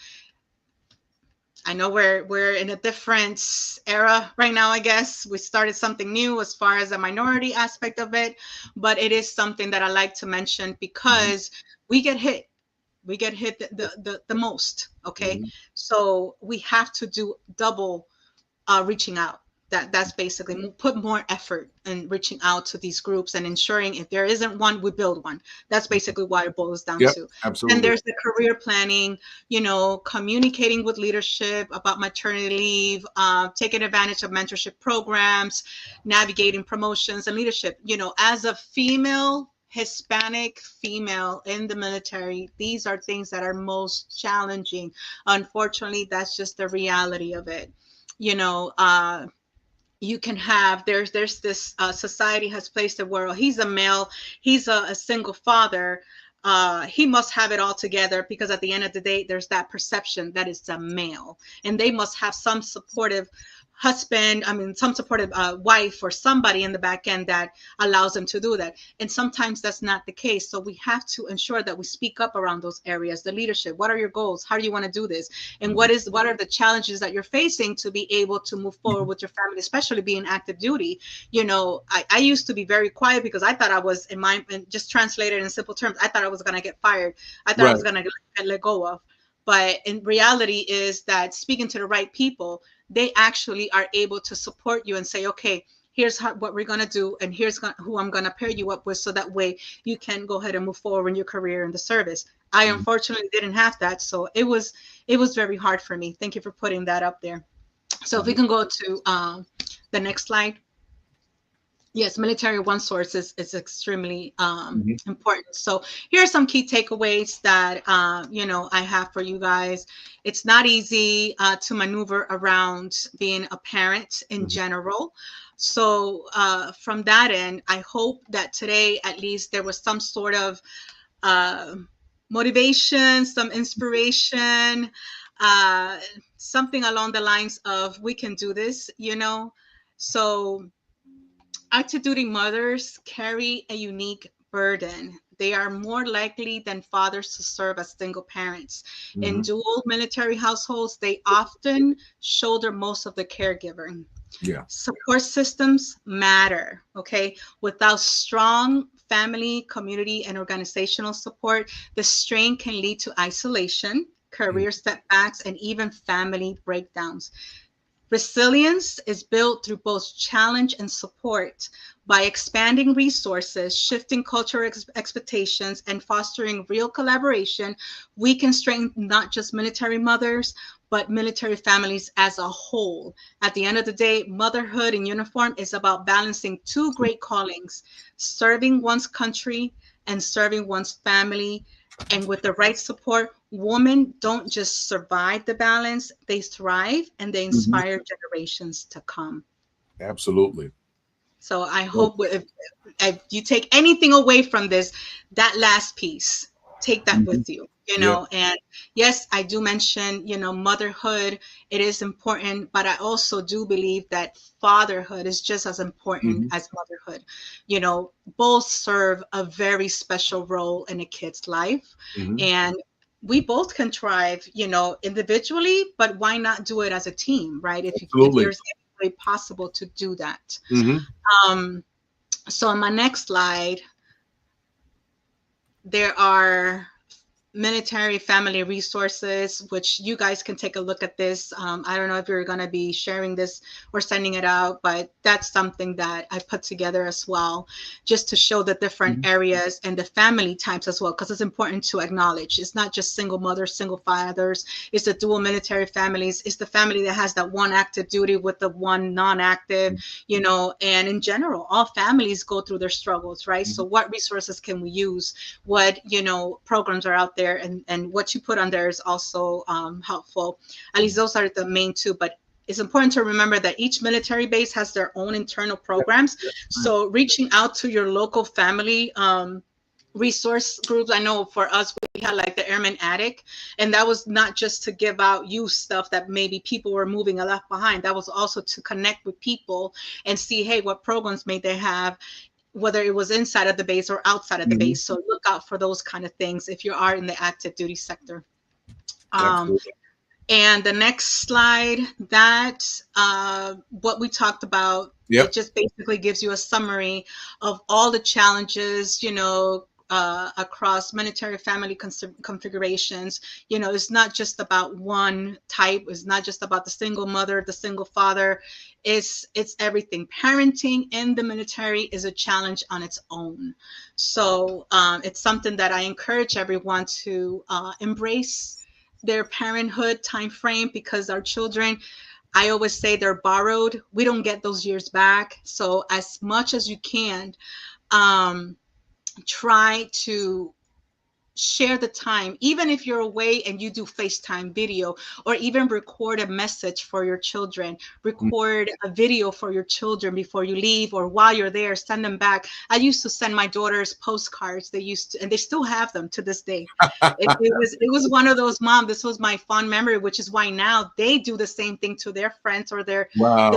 I know we're in a different era right now, I guess. We started something new as far as the minority aspect of it, but it is something that I like to mention because we get hit. We get hit the most, okay? So we have to do double reaching out. That's basically put more effort in reaching out to these groups and ensuring if there isn't one, we build one. That's basically what it boils down to. Absolutely. And there's the career planning, you know, communicating with leadership about maternity leave, taking advantage of mentorship programs, navigating promotions and leadership. You know, as a female, Hispanic female in the military, these are things that are most challenging. Unfortunately, that's just the reality of it. You know, you can have, there's this society has placed it where he's a male, he's a single father, he must have it all together because at the end of the day, there's that perception that it's a male and they must have some supportive husband, some supportive wife or somebody in the back end that allows them to do that. And sometimes that's not the case. So we have to ensure that we speak up around those areas, the leadership. What are your goals? How do you want to do this? And what are the challenges that you're facing to be able to move forward with your family, especially being active duty? You know, I used to be very quiet because I thought I was just translated in simple terms, I thought I was going to get fired. I thought I was going to get let go of. But in reality is that speaking to the right people, they actually are able to support you and say, okay, here's what we're going to do. And here's who I'm going to pair you up with. So that way you can go ahead and move forward in your career in the service. I unfortunately didn't have that. So it was very hard for me. Thank you for putting that up there. So if we can go to the next slide. Yes, military one source is extremely important. So here are some key takeaways that, you know, I have for you guys. It's not easy to maneuver around being a parent in general. So from that end, I hope that today, at least there was some sort of motivation, some inspiration, something along the lines of we can do this, you know. So active duty mothers carry a unique burden. They are more likely than fathers to serve as single parents. In dual military households, they often shoulder most of the caregiving. Support systems matter, okay? Without strong family, community, and organizational support, the strain can lead to isolation, career setbacks, and even family breakdowns. Resilience is built through both challenge and support. By expanding resources, shifting cultural expectations, and fostering real collaboration, we can strengthen not just military mothers, but military families as a whole. At the end of the day, motherhood in uniform is about balancing two great callings, serving one's country and serving one's family. And with the right support, women don't just survive the balance, they thrive and they inspire generations to come. Absolutely. So I hope if you take anything away from this, that last piece, take that with you, you know. And yes, I do mention, you know, motherhood, it is important, but I also do believe that fatherhood is just as important as motherhood. You know, both serve a very special role in a kid's life. And we both can thrive, you know, individually, but why not do it as a team, right? If there's any way possible to do that. So on my next slide, there are military family resources, which you guys can take a look at this. I don't know if you're going to be sharing this or sending it out, but that's something that I put together as well, just to show the different areas and the family types as well, because it's important to acknowledge. It's not just single mothers, single fathers. It's the dual military families. It's the family that has that one active duty with the one non-active, you know, and in general, all families go through their struggles, right? So what resources can we use? What, you know, programs are out there, and what you put on there is also helpful. At least those are the main two, but it's important to remember that each military base has their own internal programs. So reaching out to your local family resource groups. I know for us, we had like the Airman Attic, and that was not just to give out youth stuff that maybe people were moving or left behind. That was also to connect with people and see, hey, what programs may they have, whether it was inside of the base or outside of the base. So look out for those kind of things if you are in the active duty sector. And the next slide, that what we talked about, it just basically gives you a summary of all the challenges, you know, across military family configurations. You know, it's not just about one type. It's not just about the single mother, the single father. It's everything. Parenting in the military is a challenge on its own. So it's something that I encourage everyone to embrace their parenthood time frame, because our children, I always say, they're borrowed. We don't get those years back. So as much as you can, try to share the time, even if you're away and you do FaceTime video, or even record a message for your children, record a video for your children before you leave, or while you're there, send them back. I used to send my daughters postcards. They used to, and they still have them to this day. It was one of those, Mom, this was my fond memory, which is why now they do the same thing to their friends or the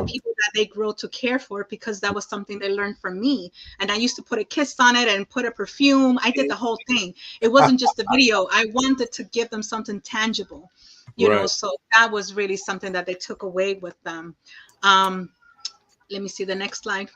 people that they grow to care for, because that was something they learned from me. And I used to put a kiss on it and put a perfume. I did the whole thing. It wasn't just a video. I wanted to give them something tangible, you know, so that was really something that they took away with them. Let me see the next slide.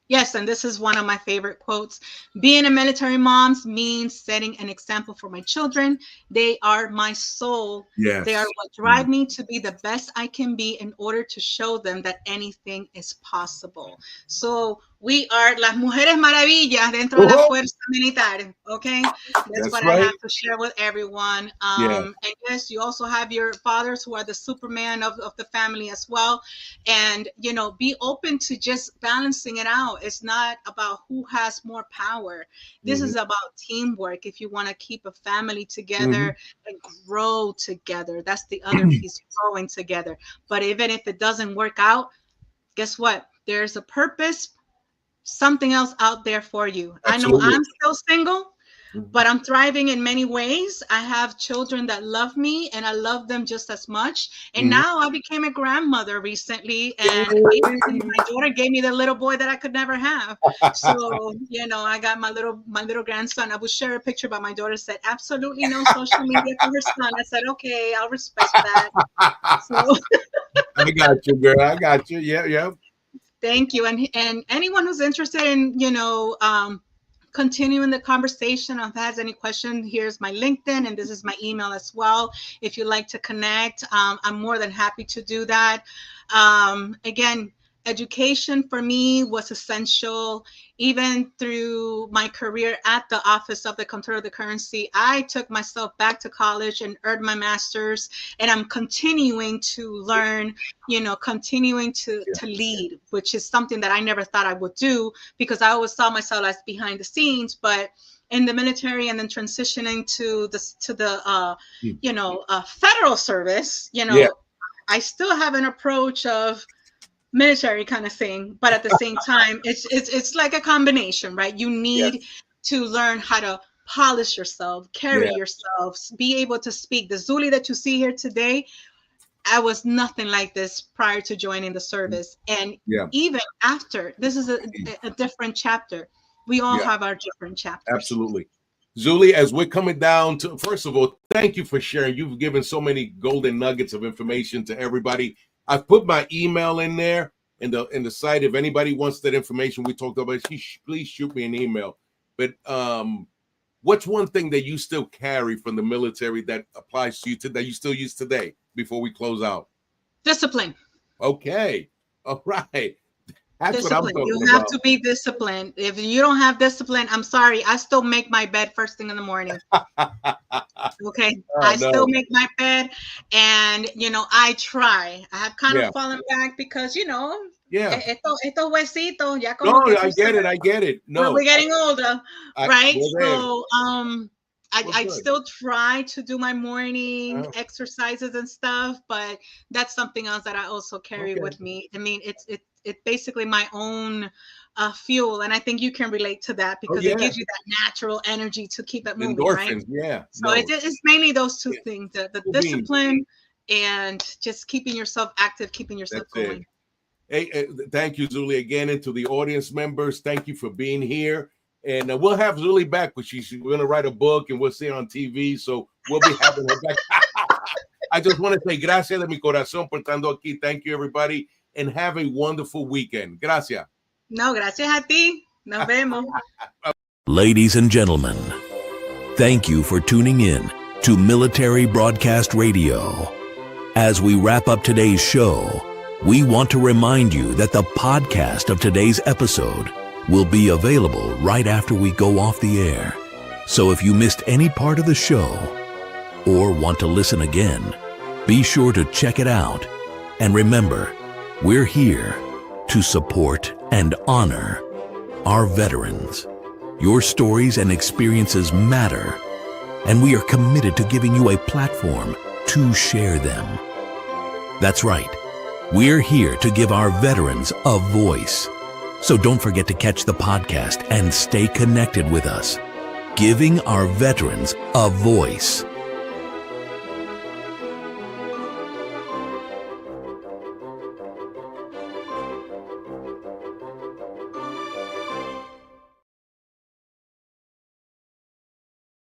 Yes, and this is one of my favorite quotes. Being a military mom means setting an example for my children. They are my soul. Yes. They are what drive me to be the best I can be in order to show them that anything is possible. So we are las mujeres maravillas dentro de la fuerza militar. Okay, that's what I have to share with everyone. And yes, you also have your fathers who are the Superman of the family as well. And you know, be open to just balancing it out. It's not about who has more power. This is about teamwork. If you want to keep a family together and grow together, that's the other piece, growing together. But even if it doesn't work out, guess what? There's a purpose, something else out there for you. Absolutely. I know I'm still single, but I'm thriving in many ways. I have children that love me, and I love them just as much. And now I became a grandmother recently, and my daughter gave me the little boy that I could never have. So, you know, I got my little grandson. I would share a picture, but my daughter said, absolutely no social media for her son. I said, okay, I'll respect that. So I got you, girl. I got you. Yeah. Thank you. And anyone who's interested in, you know, continuing the conversation, or has any question, here's my LinkedIn, and this is my email as well. If you'd like to connect, I'm more than happy to do that. Again, education for me was essential. Even through my career at the Office of the Comptroller of the Currency, I took myself back to college and earned my master's, and I'm continuing to learn, you know, continuing to lead, which is something that I never thought I would do, because I always saw myself as behind the scenes. But in the military, and then transitioning to the you know, federal service, you know, I still have an approach of military kind of thing, but at the same time, it's like a combination, right? You need to learn how to polish yourself, carry yourself, be able to speak. The Zully that you see here today, I was nothing like this prior to joining the service. And even after, this is a different chapter. We all have our different chapters. Absolutely. Zully, as we're coming down to, first of all, thank you for sharing. You've given so many golden nuggets of information to everybody. I've put my email in there in the site. If anybody wants that information we talked about, please shoot me an email. But what's one thing that you still carry from the military that applies to you that you still use today before we close out? Discipline. Okay. All right. That's discipline. What I'm talking You have about. to be disciplined. If you don't have discipline, I'm sorry. I still make my bed first thing in the morning. Okay. I still make my bed, and you know, I try. I have kind of fallen back because, you know, estos huesitos, ya como I get it. No, we're getting older, right? So I still try to do my morning exercises and stuff, but that's something else that I also carry with me. I mean, it's basically my own fuel, and I think you can relate to that because it gives you that natural energy to keep it moving, endorphins, right? So it's mainly those two things: the discipline and just keeping yourself active, keeping yourself going. Hey, thank you, Zully, again, and to the audience members, thank you for being here. And we'll have Zully back, but she's going to write a book, and we'll see her on TV, so we'll be having her back. I just want to say gracias de mi corazón por estando aquí. Thank you, everybody, and have a wonderful weekend. Gracias. No, gracias a ti. Nos vemos. Ladies and gentlemen, thank you for tuning in to Military Broadcast Radio. As we wrap up today's show, we want to remind you that the podcast of today's episode will be available right after we go off the air. So if you missed any part of the show or want to listen again, be sure to check it out. And remember, we're here to support and honor our veterans. Your stories and experiences matter, and we are committed to giving you a platform to share them. That's right. We're here to give our veterans a voice. So don't forget to catch the podcast and stay connected with us. Giving our veterans a voice.